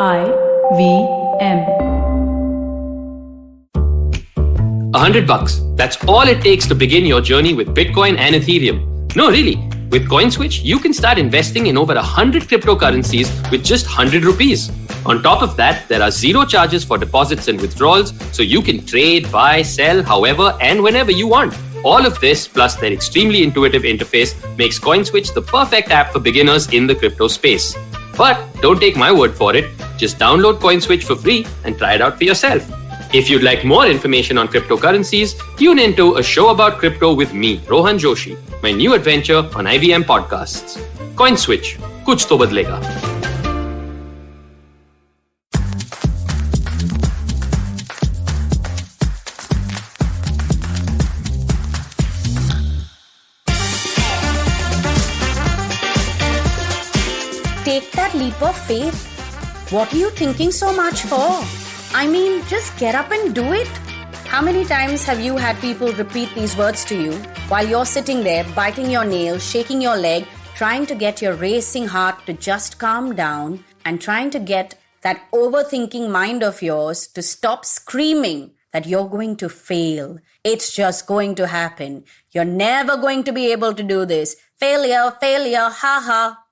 IVM. $100. That's all it takes to begin your journey with Bitcoin and Ethereum. No, really. With CoinSwitch, you can start investing in over 100 cryptocurrencies with just 100 rupees. On top of that, there are zero charges for deposits and withdrawals, so you can trade, buy, sell, however and whenever you want. All of this, plus their extremely intuitive interface, makes CoinSwitch the perfect app for beginners in the crypto space. But don't take my word for it. Just download CoinSwitch for free and try it out for yourself. If you'd like more information on cryptocurrencies, tune into A Show About Crypto with me, Rohan Joshi, my new adventure on IVM Podcasts. CoinSwitch, kuch to badlega. Take that leap of faith. What are you thinking so much for? I mean, just get up and do it. How many times have you had people repeat these words to you while you're sitting there, biting your nails, shaking your leg, trying to get your racing heart to just calm down and trying to get that overthinking mind of yours to stop screaming that you're going to fail. It's just going to happen. You're never going to be able to do this. Failure, failure, ha ha.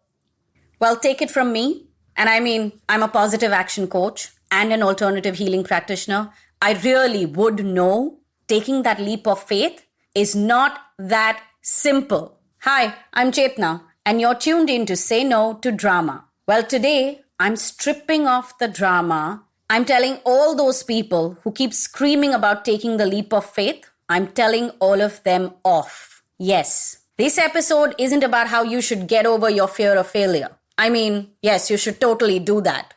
Well, take it from me. And I mean, I'm a positive action coach and an alternative healing practitioner. I really would know taking that leap of faith is not that simple. Hi, I'm Chetna, and you're tuned in to Say No to Drama. Well, today, I'm stripping off the drama. I'm telling all those people who keep screaming about taking the leap of faith, I'm telling all of them off. Yes, this episode isn't about how you should get over your fear of failure. I mean, yes, you should totally do that.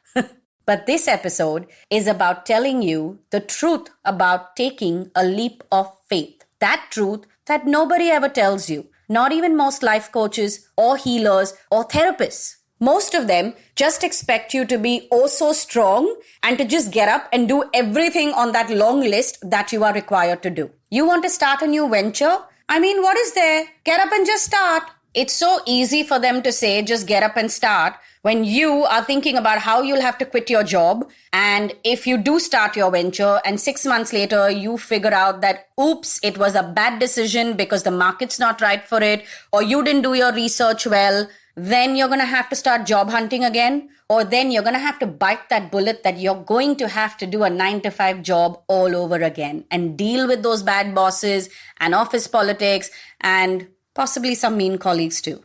But this episode is about telling you the truth about taking a leap of faith. That truth that nobody ever tells you, not even most life coaches or healers or therapists. Most of them just expect you to be oh so strong and to just get up and do everything on that long list that you are required to do. You want to start a new venture? I mean, what is there? Get up and just start. It's so easy for them to say, just get up and start, when you are thinking about how you'll have to quit your job. And if you do start your venture and 6 months later, you figure out that, oops, it was a bad decision because the market's not right for it, or you didn't do your research well, then you're going to have to start job hunting again. Or then you're going to have to bite that bullet that you're going to have to do a 9-to-5 job all over again and deal with those bad bosses and office politics and possibly some mean colleagues too.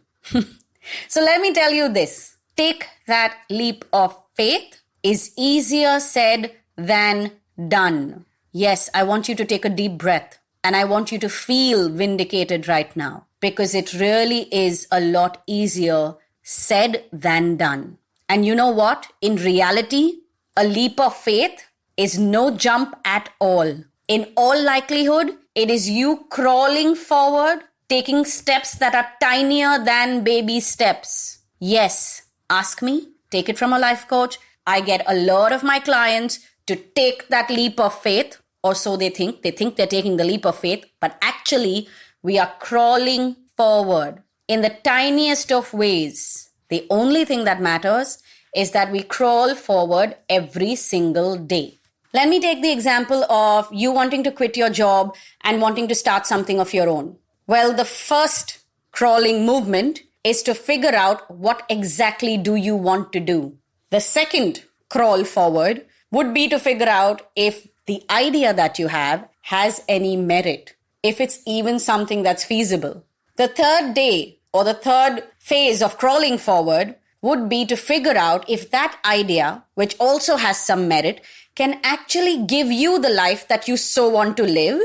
So let me tell you this. Take that leap of faith is easier said than done. Yes, I want you to take a deep breath and I want you to feel vindicated right now because it really is a lot easier said than done. And you know what? In reality, a leap of faith is no jump at all. In all likelihood, it is you crawling forward, taking steps that are tinier than baby steps. Yes, ask me, take it from a life coach. I get a lot of my clients to take that leap of faith, or so they think. They think they're taking the leap of faith, but actually we are crawling forward in the tiniest of ways. The only thing that matters is that we crawl forward every single day. Let me take the example of you wanting to quit your job and wanting to start something of your own. Well, the first crawling movement is to figure out what exactly do you want to do. The second crawl forward would be to figure out if the idea that you have has any merit, if it's even something that's feasible. The third day or the third phase of crawling forward would be to figure out if that idea, which also has some merit, can actually give you the life that you so want to live.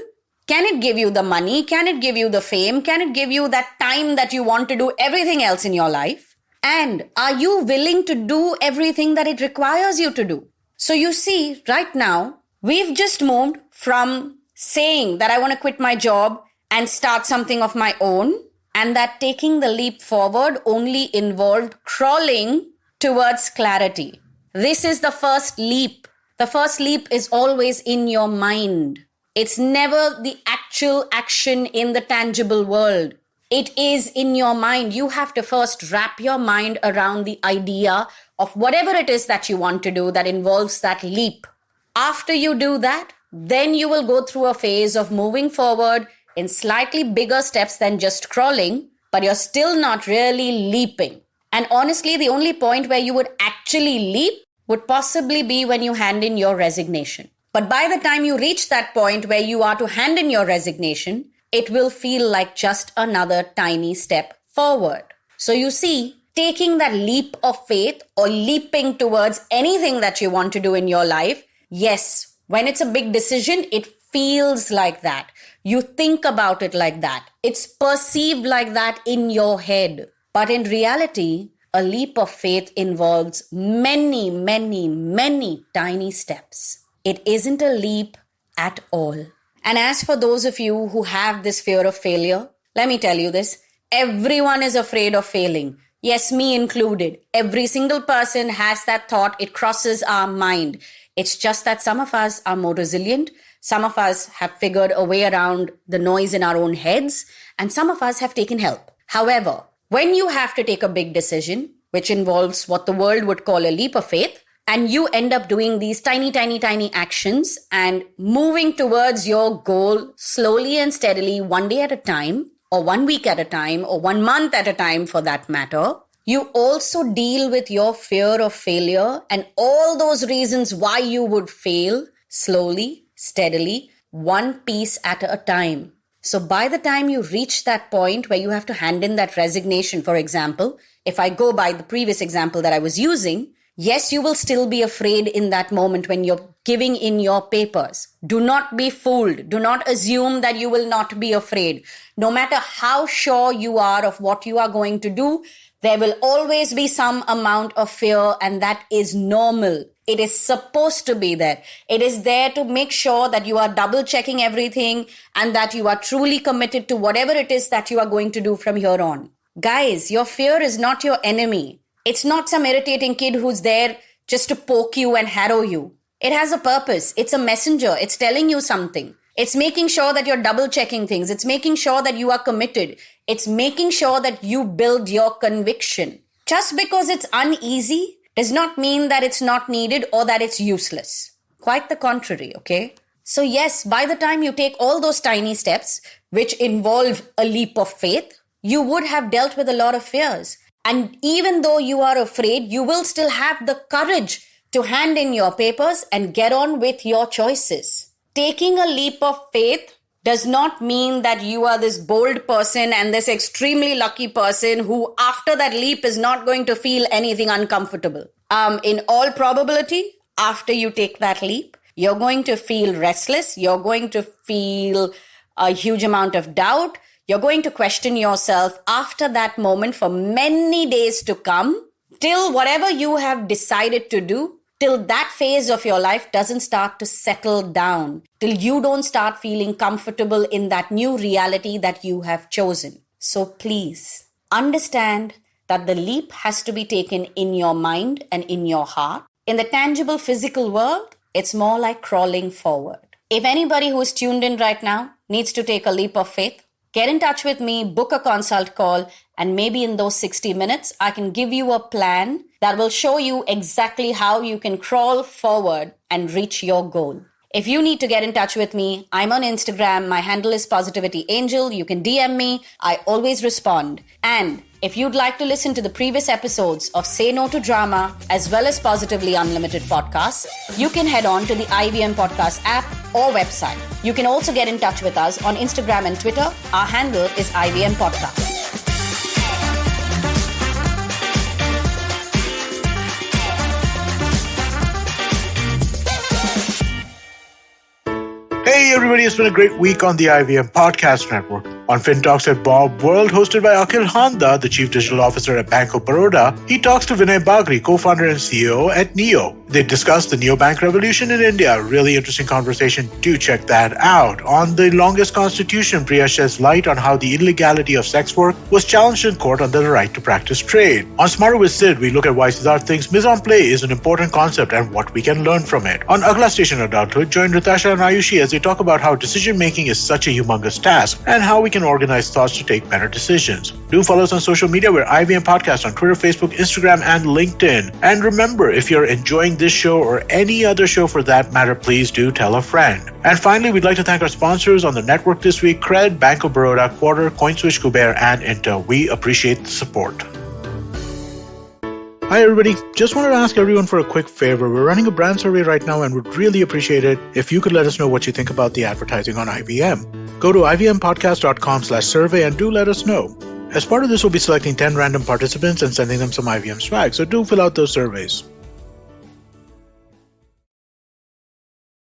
Can it give you the money? Can it give you the fame? Can it give you that time that you want to do everything else in your life? And are you willing to do everything that it requires you to do? So you see, right now, we've just moved from saying that I want to quit my job and start something of my own, and that taking the leap forward only involved crawling towards clarity. This is the first leap. The first leap is always in your mind. It's never the actual action in the tangible world. It is in your mind. You have to first wrap your mind around the idea of whatever it is that you want to do that involves that leap. After you do that, then you will go through a phase of moving forward in slightly bigger steps than just crawling, but you're still not really leaping. And honestly, the only point where you would actually leap would possibly be when you hand in your resignation. But by the time you reach that point where you are to hand in your resignation, it will feel like just another tiny step forward. So you see, taking that leap of faith or leaping towards anything that you want to do in your life, yes, when it's a big decision, it feels like that. You think about it like that. It's perceived like that in your head. But in reality, a leap of faith involves many, many, many tiny steps. It isn't a leap at all. And as for those of you who have this fear of failure, let me tell you this. Everyone is afraid of failing. Yes, me included. Every single person has that thought. It crosses our mind. It's just that some of us are more resilient. Some of us have figured a way around the noise in our own heads. And some of us have taken help. However, when you have to take a big decision, which involves what the world would call a leap of faith, and you end up doing these tiny, tiny, tiny actions and moving towards your goal slowly and steadily, one day at a time, or 1 week at a time, or 1 month at a time for that matter, you also deal with your fear of failure and all those reasons why you would fail slowly, steadily, one piece at a time. So by the time you reach that point where you have to hand in that resignation, for example, if I go by the previous example that I was using, yes, you will still be afraid in that moment when you're giving in your papers. Do not be fooled. Do not assume that you will not be afraid. No matter how sure you are of what you are going to do, there will always be some amount of fear, and that is normal. It is supposed to be there. It is there to make sure that you are double checking everything and that you are truly committed to whatever it is that you are going to do from here on. Guys, your fear is not your enemy. It's not some irritating kid who's there just to poke you and harrow you. It has a purpose. It's a messenger. It's telling you something. It's making sure that you're double checking things. It's making sure that you are committed. It's making sure that you build your conviction. Just because it's uneasy does not mean that it's not needed or that it's useless. Quite the contrary, okay? So yes, by the time you take all those tiny steps, which involve a leap of faith, you would have dealt with a lot of fears. And even though you are afraid, you will still have the courage to hand in your papers and get on with your choices. Taking a leap of faith does not mean that you are this bold person and this extremely lucky person who after that leap is not going to feel anything uncomfortable. In all probability, after you take that leap, you're going to feel restless. You're going to feel a huge amount of doubt. You're going to question yourself after that moment for many days to come, till whatever you have decided to do, till that phase of your life doesn't start to settle down, till you don't start feeling comfortable in that new reality that you have chosen. So please understand that the leap has to be taken in your mind and in your heart. In the tangible physical world, it's more like crawling forward. If anybody who is tuned in right now needs to take a leap of faith, get in touch with me, book a consult call, and maybe in those 60 minutes, I can give you a plan that will show you exactly how you can crawl forward and reach your goal. If you need to get in touch with me, I'm on Instagram. My handle is Positivity Angel. You can DM me. I always respond. And if you'd like to listen to the previous episodes of Say No to Drama as well as Positively Unlimited podcasts, you can head on to the IVM Podcast app or website. You can also get in touch with us on Instagram and Twitter. Our handle is IVM Podcast. Hey everybody, it's been a great week on the IVM Podcast Network. On FinTalks at Bob World, hosted by Akhil Handa, the Chief Digital Officer at Bank of Baroda, he talks to Vinay Bagri, co-founder and CEO at Neo. They discuss the neobank revolution in India. Really interesting conversation. Do check that out. On The Longest Constitution, Priya sheds light on how the illegality of sex work was challenged in court under the right to practice trade. On Smarter with Sid, we look at why Siddharth thinks mise en play is an important concept and what we can learn from it. On Agla Station Adulthood, join Ritasha and Ayushi as they talk about how decision-making is such a humongous task and how we can and organized thoughts to take better decisions. Do follow us on social media. We're IVM Podcast on Twitter, Facebook, Instagram, and LinkedIn. And remember, if you're enjoying this show or any other show for that matter, please do tell a friend. And finally, we'd like to thank our sponsors on the network this week, Cred, Bank of Baroda, Quarter, CoinSwitch, Kuber, and Inter. We appreciate the support. Hi everybody, just wanted to ask everyone for a quick favor. We're running a brand survey right now and would really appreciate it if you could let us know what you think about the advertising on IVM. Go to ivmpodcast.com/survey and do let us know. As part of this, we'll be selecting 10 random participants and sending them some IVM swag, so do fill out those surveys.